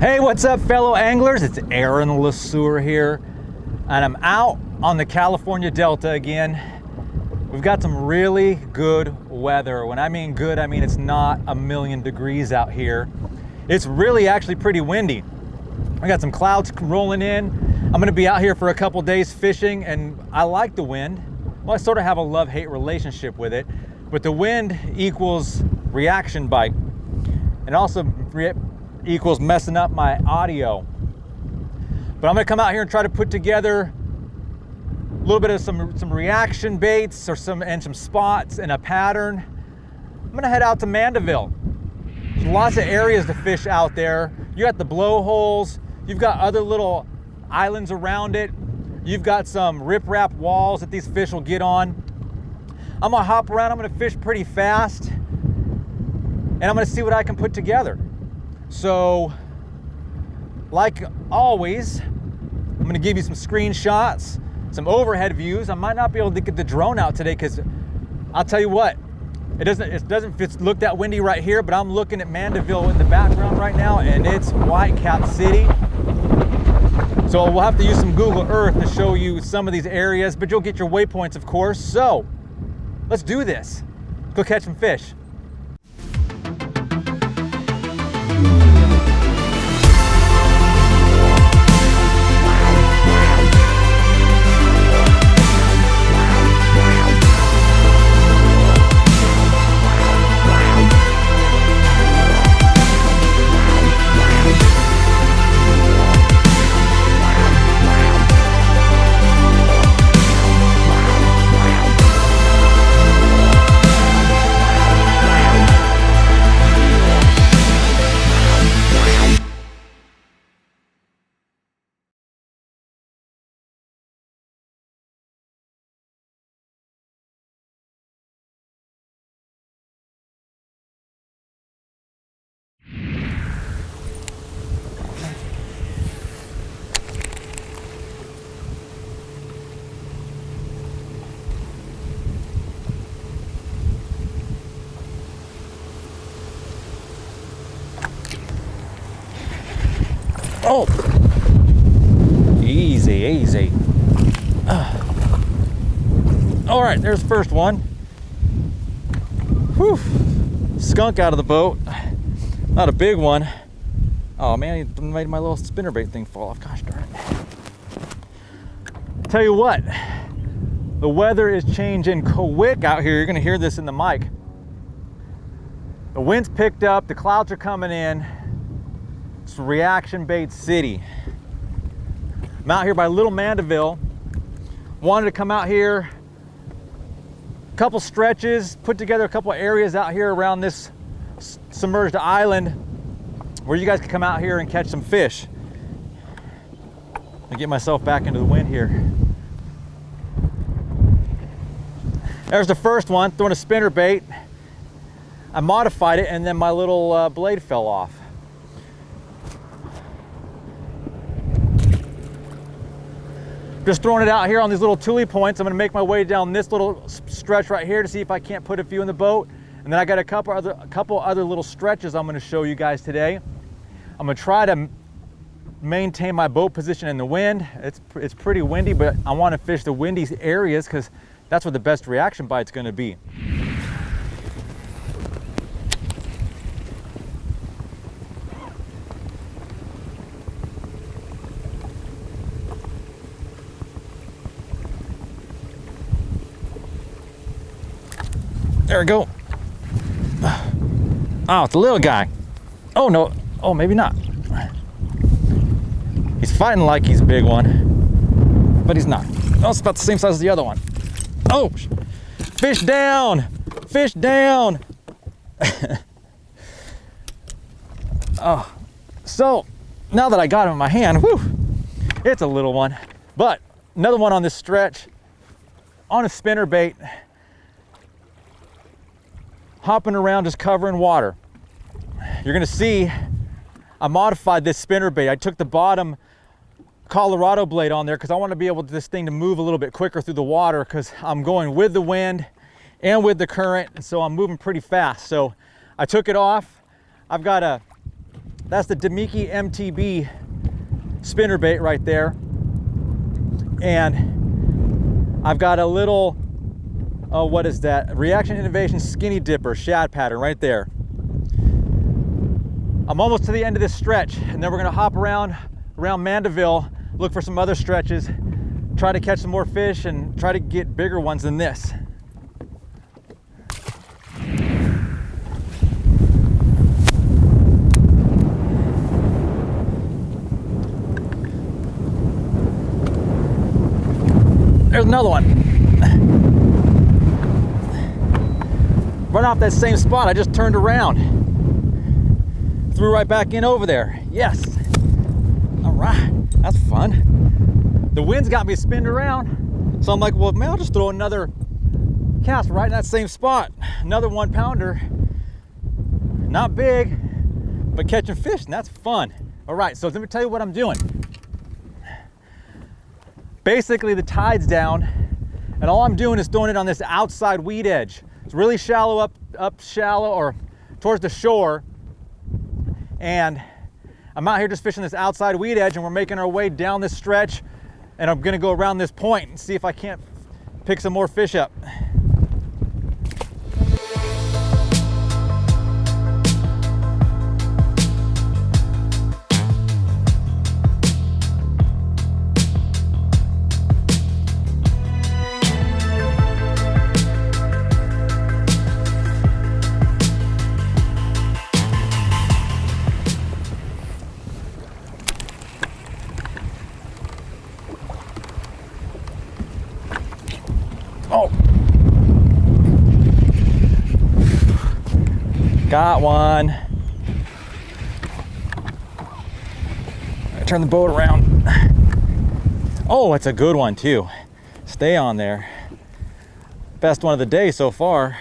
Hey, what's up, fellow anglers? It's Aaron LeSieur here, and I'm out on the California Delta again. We've got some really good weather. When I mean good, I mean it's not a million degrees out here. It's really actually pretty windy. I got some clouds rolling in. I'm gonna be out here for a couple days fishing, and I like the wind. Well, I sort of have a love-hate relationship with it, but the wind equals reaction bite, and also equals messing up my audio. But I'm gonna come out here and try to put together a little bit of some reaction baits or some spots and a pattern. I'm gonna head out to Mandeville. There's lots of areas to fish out there. You got the blowholes, you've got other little islands around it, you've got some riprap walls that these fish will get on. I'm gonna hop around, I'm gonna fish pretty fast, and I'm gonna see what I can put together. So, like always, I'm gonna give you some screenshots, some overhead views. I might not be able to get the drone out today because I'll tell you what, it doesn't look that windy right here, but I'm looking at Mandeville in the background right now, and it's Whitecap City. So we'll have to use some Google Earth to show you some of these areas, but you'll get your waypoints, of course. So let's do this. Go catch some fish. Oh, easy. All right, there's the first one. Whew, skunk out of the boat. Not a big one. Oh man, he made my little spinnerbait thing fall off. Gosh darn it. Tell you what, the weather is changing quick out here. You're gonna hear this in the mic. The wind's picked up, the clouds are coming in. It's reaction bait city. I'm out here by Little Mandeville. Wanted to come out here, a couple stretches, put together a couple areas out here around this submerged island where you guys can come out here and catch some fish. I get myself back into the wind here. There's the first one, throwing a spinnerbait. I modified it and then my little blade fell off. Just throwing it out here on these little tulle points. I'm gonna make my way down this little stretch right here to see if I can't put a few in the boat. And then I got a couple other little stretches I'm gonna show you guys today. I'm gonna try to maintain my boat position in the wind. It's pretty windy, but I wanna fish the windy areas because that's where the best reaction bite's gonna be. There we go. Oh, it's a little guy. Oh no, oh maybe not. He's fighting like he's a big one, but he's not. Oh, it's about the same size as the other one. Oh, fish down, fish down. Oh, so now that I got him in my hand, whew, it's a little one, but another one on this stretch on a spinnerbait. Hopping around, just covering water. You're gonna see I modified this spinnerbait. I took the bottom Colorado blade on there because I want to be able to this thing to move a little bit quicker through the water because I'm going with the wind and with the current, and so I'm moving pretty fast. So I took it off. I've got a That's the Damiki MTB spinnerbait right there. And I've got a little, what is that? Reaction Innovation Skinny Dipper shad pattern right there. I'm almost to the end of this stretch, and then we're gonna hop around Mandeville, look for some other stretches, try to catch some more fish and try to get bigger ones than this. There's another one. Right off that same spot, I just turned around. Threw right back in over there. Yes. All right, that's fun. The wind's got me spinning around. So I'm like, well, man, I'll just throw another cast right in that same spot. Another 1 pounder. Not big, but catching fish, and that's fun. All right, so let me tell you what I'm doing. Basically, the tide's down, and all I'm doing is throwing it on this outside weed edge. It's really shallow, up shallow, or towards the shore. And I'm out here just fishing this outside weed edge, and we're making our way down this stretch, and I'm gonna go around this point and see if I can't pick some more fish up. Oh, got one. I turn the boat around. Oh, it's a good one too. Stay on there. Best one of the day so far.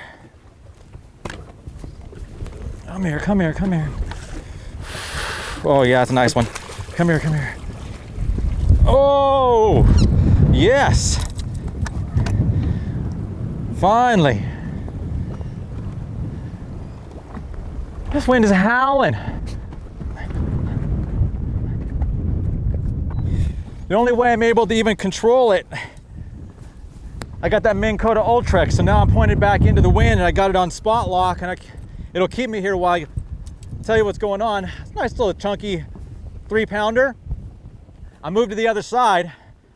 Come here, come here, come here. Oh yeah, it's a nice one. Come here, come here. Oh, yes. Finally. This wind is howling. The only way I'm able to even control it, I got that Minn Kota Ultrex, so now I'm pointed back into the wind and I got it on spot lock, and it'll keep me here while I tell you what's going on. It's a nice little chunky 3 pounder. I moved to the other side.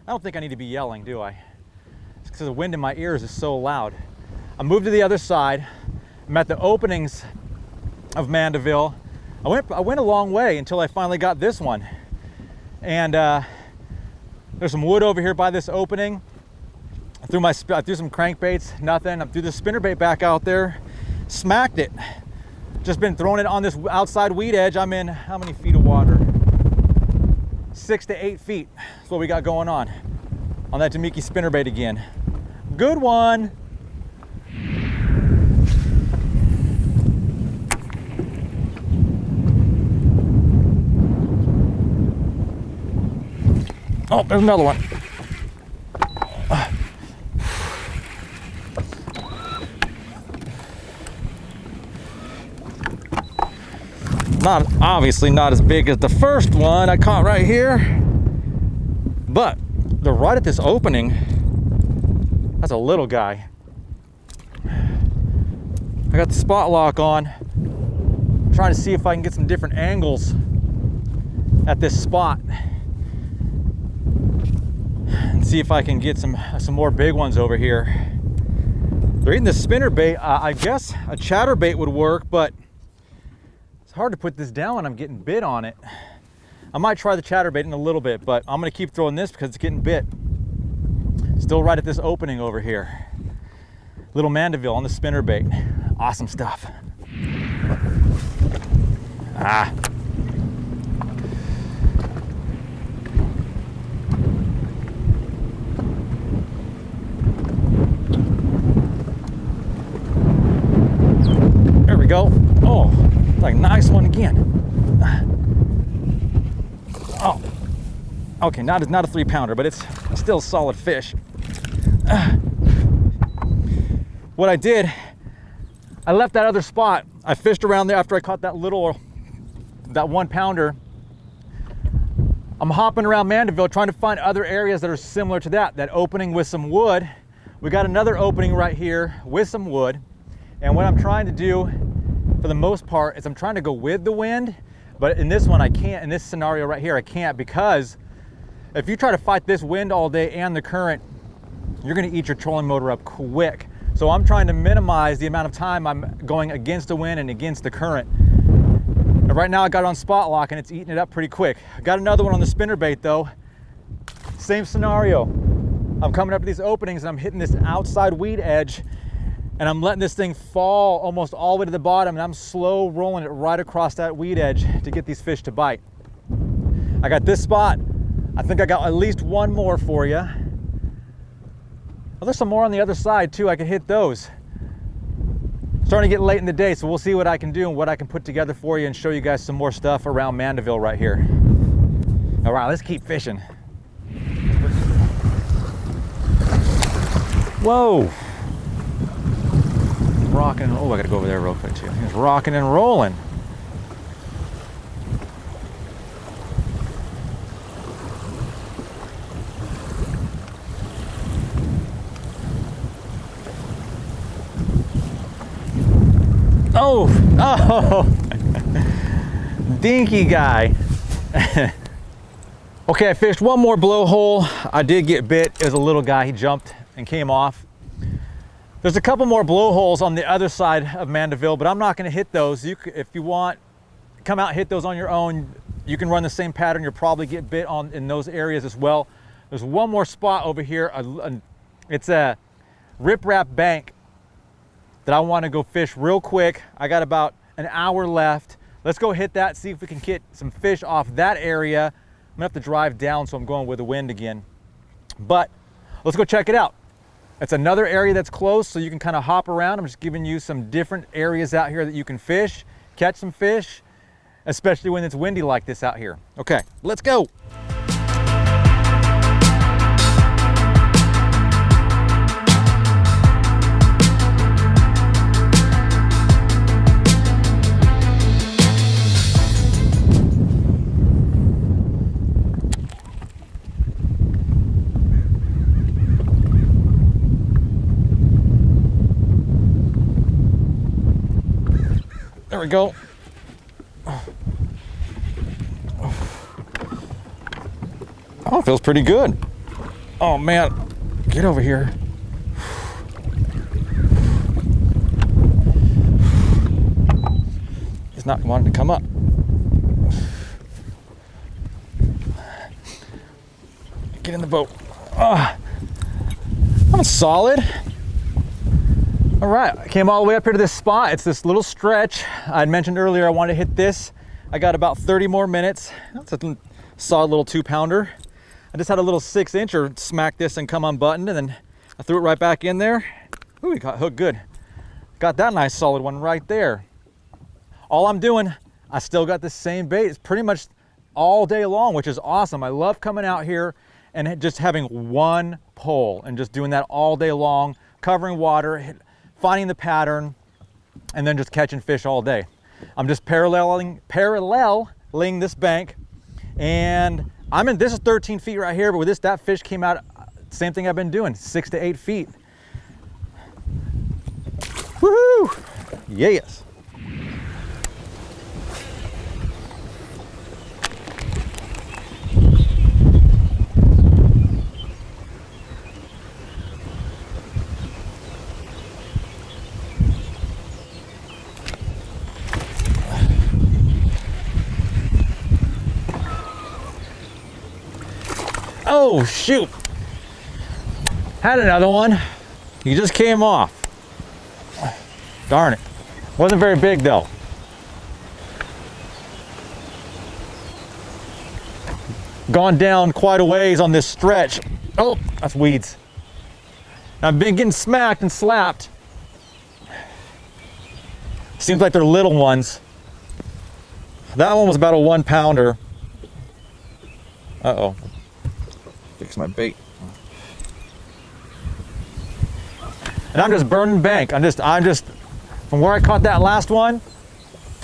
I don't think I need to be yelling, do I? Because the wind in my ears is so loud. I moved to the other side. I'm at the openings of Mandeville. I went a long way until I finally got this one. And there's some wood over here by this opening. I threw some crankbaits, nothing. I threw the spinnerbait back out there, smacked it. Just been throwing it on this outside weed edge. I'm in how many feet of water? 6 to 8 feet. That's what we got going on that Damiki spinnerbait again. Good one. Oh, there's another one. Obviously not as big as the first one I caught right here, but they're right at this opening. That's a little guy. I got the spot lock on. I'm trying to see if I can get some different angles at this spot and see if I can get some more big ones over here. They're eating the spinnerbait. I guess a chatterbait would work, but it's hard to put this down when I'm getting bit on it. I might try the chatterbait in a little bit, but I'm gonna keep throwing this because it's getting bit. Still right at this opening over here. Little Mandeville on the spinnerbait. Awesome stuff. Ah. There we go. Oh, like nice one again. Oh, okay, not a 3 pounder, but it's still a solid fish. What I did, I left that other spot. I fished around there after I caught that little that 1 pounder, I'm hopping around Mandeville trying to find other areas that are similar to that opening with some wood. We got another opening right here with some wood. And what I'm trying to do for the most part is I'm trying to go with the wind, but in this one I can't. In this scenario right here, I can't, because if you try to fight this wind all day and the current, you're gonna eat your trolling motor up quick. So I'm trying to minimize the amount of time I'm going against the wind and against the current. And right now I got it on spot lock and it's eating it up pretty quick. I got another one on the spinnerbait though. Same scenario. I'm coming up to these openings and I'm hitting this outside weed edge and I'm letting this thing fall almost all the way to the bottom, and I'm slow rolling it right across that weed edge to get these fish to bite. I got this spot. I think I got at least one more for you. Oh, there's some more on the other side too. I can hit those. Starting to get late in the day, so we'll see what I can do and what I can put together for you and show you guys some more stuff around Mandeville right here. All right, let's keep fishing. Whoa. Rocking. Oh, I gotta go over there real quick too. He's rocking and rolling. Oh, dinky guy. Okay, I fished one more blowhole. I did get bit. It was a little guy. He jumped and came off. There's a couple more blowholes on the other side of Mandeville, but I'm not going to hit those. If you want, come out and hit those on your own. You can run the same pattern. You'll probably get bit in those areas as well. There's one more spot over here. It's a riprap bank that I want to go fish real quick. I got about an hour left. Let's go hit that, see if we can get some fish off that area. I'm gonna have to drive down, so I'm going with the wind again. But let's go check it out. It's another area that's close, so you can kind of hop around. I'm just giving you some different areas out here that you can fish, catch some fish, especially when it's windy like this out here. Okay, let's go. There we go. Oh, it feels pretty good. Oh man, get over here. He's not wanting to come up. Get in the boat. That one's solid. All right, I came all the way up here to this spot. It's this little stretch. I'd mentioned earlier I wanted to hit this. I got about 30 more minutes. That's a solid little 2-pounder. I just had a little 6-incher smack this and come unbuttoned, and then I threw it right back in there. Ooh, we got hooked good. Got that nice solid one right there. All I'm doing, I still got the same bait. It's pretty much all day long, which is awesome. I love coming out here and just having one pole and just doing that all day long, covering water, finding the pattern, and then just catching fish all day. I'm just paralleling this bank, and this is 13 feet right here, but with that fish came out, same thing I've been doing, 6 to 8 feet. Woohoo! Yes. Oh shoot, had another one. He just came off. Darn it, wasn't very big though. Gone down quite a ways on this stretch. Oh, that's weeds. I've been getting smacked and slapped. Seems like they're little ones. That one was about a 1-pounder. Uh-oh. Fix my bait. And I'm just burning bank. I'm just from where I caught that last one,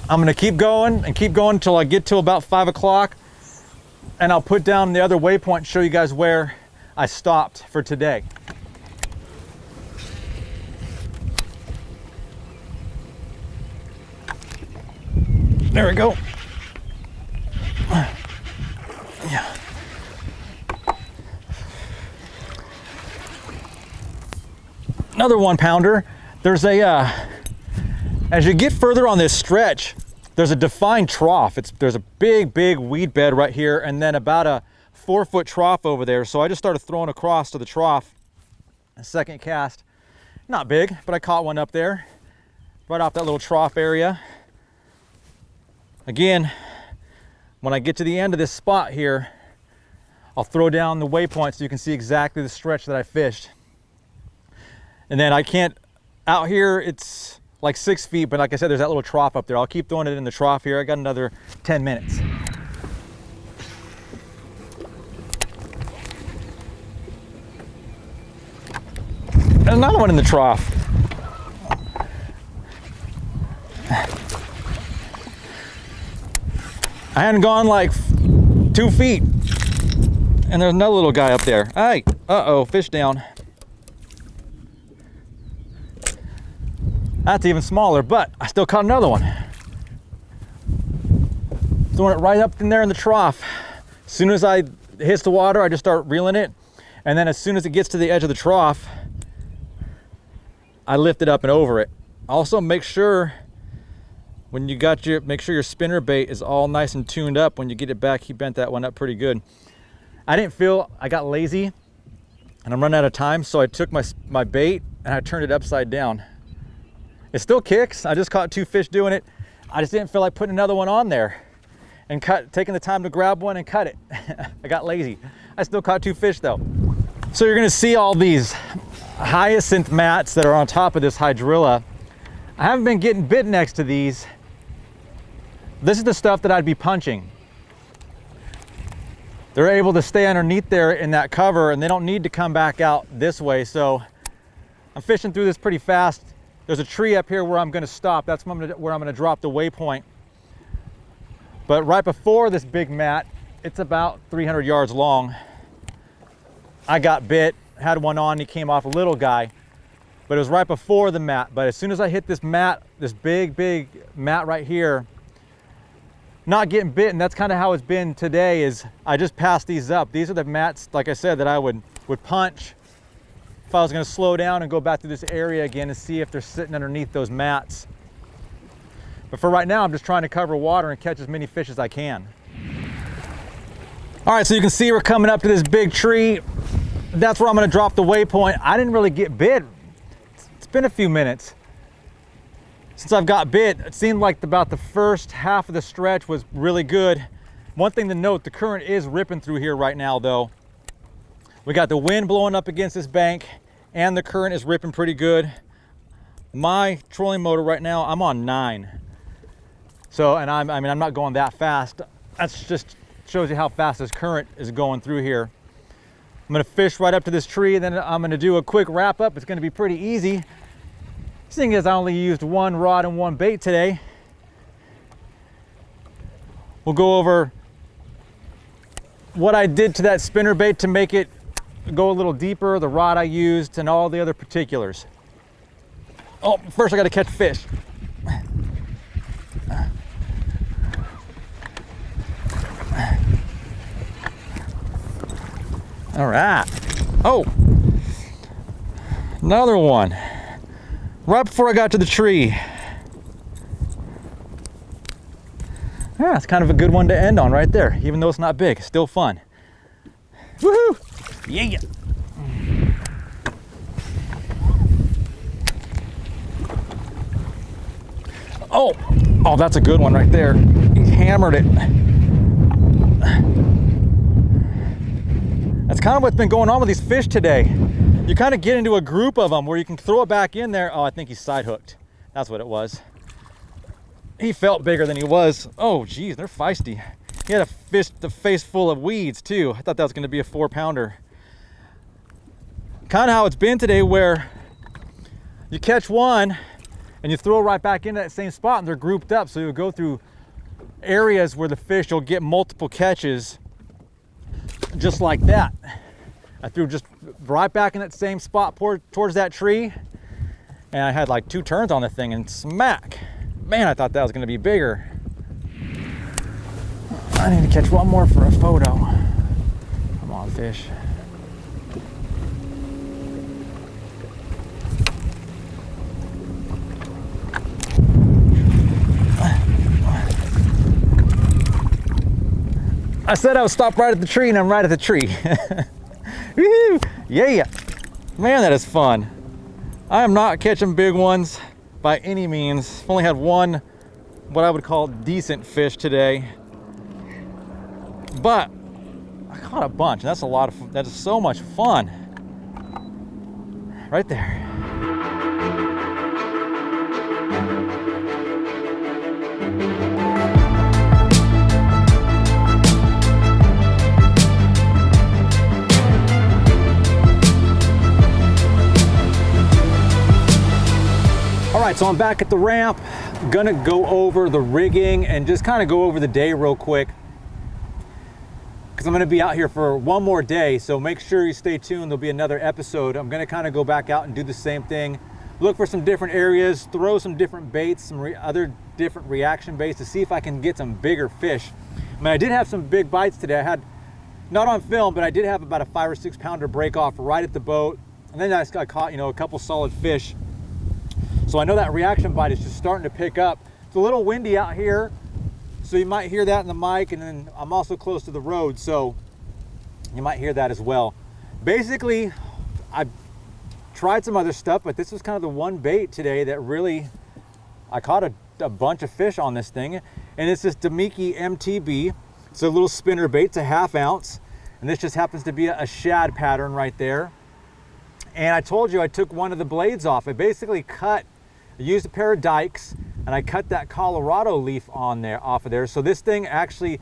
I'm gonna keep going and keep going until I get to about 5 o'clock, and I'll put down the other waypoint, show you guys where I stopped for today. There we go. Yeah. Another 1 pounder. There's a, as you get further on this stretch, there's a defined trough. There's a big weed bed right here, and then about a 4-foot trough over there. So I just started throwing across to the trough. A second cast, not big, but I caught one up there, right off that little trough area. Again, when I get to the end of this spot here, I'll throw down the waypoint so you can see exactly the stretch that I fished. And then I can't, out here it's like 6 feet, but like I said, there's that little trough up there. I'll keep throwing it in the trough here. I got another 10 minutes. And another one in the trough. I hadn't gone like 2 feet, and there's another little guy up there. Hey, uh-oh, fish down. That's even smaller, but I still caught another one. Throwing it right up in there in the trough. As soon as it hits the water, I just start reeling it, and then as soon as it gets to the edge of the trough, I lift it up and over it. Also, make sure when you got make sure your spinner bait is all nice and tuned up. When you get it back, he bent that one up pretty good. I got lazy and I'm running out of time, so I took my bait and I turned it upside down. It still kicks. I just caught 2 fish doing it. I just didn't feel like putting another one on there and taking the time to grab one and cut it. I got lazy. I still caught 2 fish though. So you're gonna see all these hyacinth mats that are on top of this hydrilla. I haven't been getting bit next to these. This is the stuff that I'd be punching. They're able to stay underneath there in that cover, and they don't need to come back out this way. So I'm fishing through this pretty fast. There's a tree up here where I'm gonna stop. That's where I'm gonna drop the waypoint. But right before this big mat, it's about 300 yards long. I got bit, had one on, he came off a little guy, but it was right before the mat. But as soon as I hit this mat, this big mat right here, not getting bit, and that's kind of how it's been today. Is I just passed these up. These are the mats, like I said, that I would punch if I was going to slow down and go back through this area again and see if they're sitting underneath those mats. But for right now, I'm just trying to cover water and catch as many fish as I can. All right, so you can see we're coming up to this big tree. That's where I'm going to drop the waypoint. I didn't really get bit. It's been a few minutes since I've got bit. It seemed like about the first half of the stretch was really good. One thing to note, the current is ripping through here right now though. We got the wind blowing up against this bank and the current is ripping pretty good. My trolling motor right now, I'm on 9. So, and I'm not going that fast. That's just shows you how fast this current is going through here. I'm gonna fish right up to this tree, and then I'm gonna do a quick wrap up. It's gonna be pretty easy, seeing as I only used 1 rod and 1 bait today. We'll go over what I did to that spinnerbait to make it go a little deeper, the rod I used, and all the other particulars. Oh, first I gotta catch fish. All right. Oh, another one. Right before I got to the tree. Yeah, it's kind of a good one to end on right there, even though it's not big. Still fun. Woohoo! Yeah. Oh, that's a good one right there. He hammered it. That's kind of what's been going on with these fish today. You kind of get into a group of them where you can throw it back in there. Oh, I think he's side hooked. That's what it was. He felt bigger than he was. Oh, geez, they're feisty. He had the face full of weeds too. I thought that was going to be a 4-pounder. Kind of how it's been today, where you catch one and you throw right back into that same spot, and they're grouped up. So you'll go through areas where the fish will get multiple catches just like that. I threw just right back in that same spot towards that tree, and I had like 2 turns on the thing, and smack. Man, I thought that was gonna be bigger. I need to catch one more for a photo. Come on, fish. I said I would stop right at the tree, and I'm right at the tree. Woo-hoo. Yeah, man, that is fun. I am not catching big ones by any means. I've only had one, what I would call decent fish today, but I caught a bunch. And that's a lot of, that is so much fun. Right there. All right, so I'm back at the ramp. Gonna go over the rigging and just kind of go over the day real quick, because I'm gonna be out here for one more day, so make sure you stay tuned. There'll be another episode. I'm gonna kind of go back out and do the same thing, look for some different areas, throw some different baits, some other different reaction baits to see if I can get some bigger fish. I mean, I did have some big bites today. I had, not on film, but I did have about a 5 or 6 pounder break off right at the boat, and then I caught, you know, a couple solid fish. So I know that reaction bite is just starting to pick up. It's a little windy out here, so you might hear that in the mic, and then I'm also close to the road, so you might hear that as well. Basically, I've tried some other stuff, but this was kind of the one bait today that really, I caught a bunch of fish on this thing, and it's this Damiki MTB. It's a little spinner bait, it's a 1/2 ounce, and this just happens to be a shad pattern right there. And I told you I took one of the blades off. I basically I used a pair of dikes, and I cut that Colorado leaf on there, off of there. So this thing actually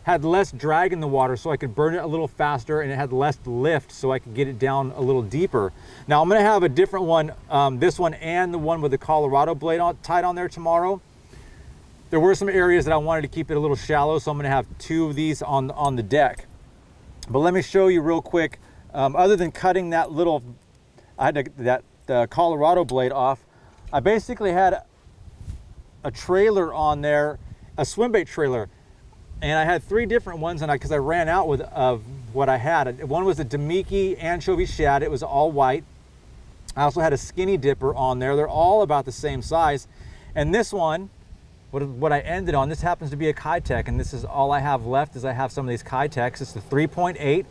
had less drag in the water, so I could burn it a little faster, and it had less lift, so I could get it down a little deeper. Now I'm gonna have a different one, this one and the one with the Colorado blade tied on there tomorrow. There were some areas that I wanted to keep it a little shallow, so I'm gonna have 2 of these on the deck. But let me show you real quick. Other than cutting that little, I had that Colorado blade off, I basically had a trailer on there, a swim bait trailer, and I had 3 different ones, and because I ran out of what I had. One was a Damiki anchovy shad. It was all white. I also had a skinny dipper on there. They're all about the same size. And this one, what I ended on, this happens to be a Kitech, and this is all I have left. Is I have some of these Kitechs. It's the 3.8,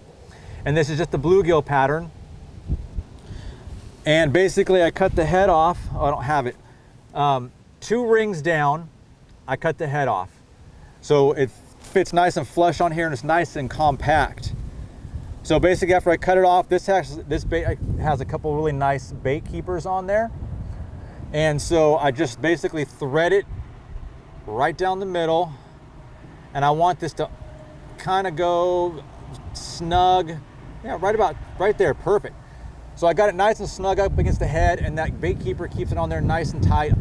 and this is just the bluegill pattern. And basically I cut the head off. Oh, I don't have it. 2 rings down, I cut the head off. So it fits nice and flush on here, and it's nice and compact. So basically after I cut it off, this bait has a couple really nice bait keepers on there. And so I just basically thread it right down the middle, and I want this to kind of go snug. Yeah, right there, perfect. So I got it nice and snug up against the head, and that bait keeper keeps it on there nice and tight.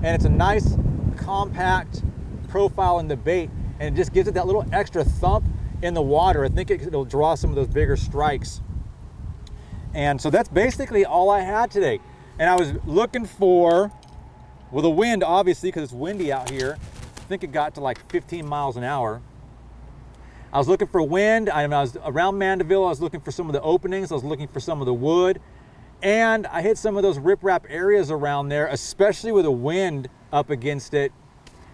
And it's a nice compact profile in the bait, and it just gives it that little extra thump in the water. I think it'll draw some of those bigger strikes. And so that's basically all I had today. And I was looking for, with the wind, obviously, because it's windy out here, I think it got to like 15 miles an hour. I was looking for wind. I was around Mandeville. I was looking for some of the openings. I was looking for some of the wood. And I hit some of those riprap areas around there, especially with the wind up against it.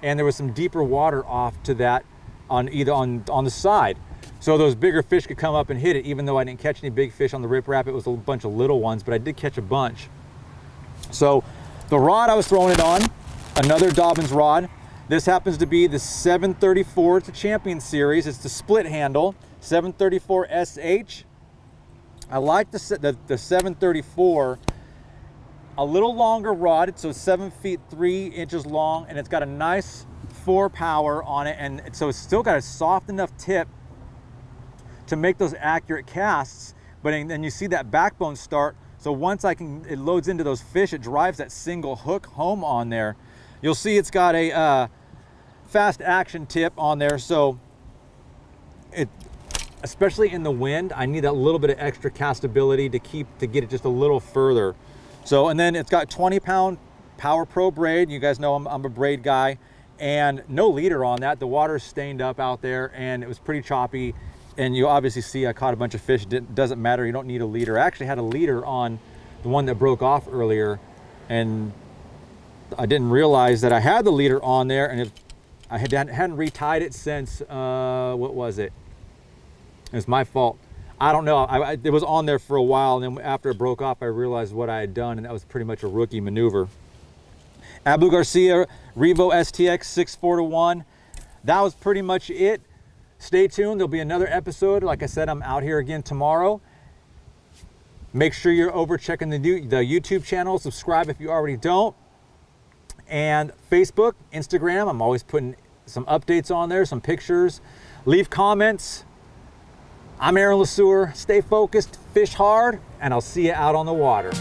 And there was some deeper water off to that on the side. So those bigger fish could come up and hit it, even though I didn't catch any big fish on the riprap. It was a bunch of little ones, but I did catch a bunch. So the rod I was throwing it on, another Dobbins rod. This happens to be the 734. It's a Champion series. It's the split handle, 734 SH. I like the 734. A little longer rod, so it's 7 feet 3 inches long, and it's got a nice 4 power on it, and so it's still got a soft enough tip to make those accurate casts. But then you see that backbone start So once it loads into those fish, it drives that single hook home on there. You'll see it's got a fast action tip on there. So especially in the wind, I need that little bit of extra castability to get it just a little further. So, and then it's got 20-pound Power Pro braid. You guys know I'm a braid guy, and no leader on that. The water's stained up out there and it was pretty choppy. And you obviously see I caught a bunch of fish. It doesn't matter, you don't need a leader. I actually had a leader on the one that broke off earlier, and I didn't realize that I had the leader on there, and I hadn't retied it since, what was it? It was my fault. I don't know, it was on there for a while, and then after it broke off, I realized what I had done, and that was pretty much a rookie maneuver. Abu Garcia, Revo STX 6-4-1. That was pretty much it. Stay tuned, there'll be another episode. Like I said, I'm out here again tomorrow. Make sure you're over checking the YouTube channel. Subscribe if you already don't. And Facebook, Instagram, I'm always putting some updates on there, some pictures. Leave comments. I'm Aaron LeSieur. Stay focused, fish hard, and I'll see you out on the water.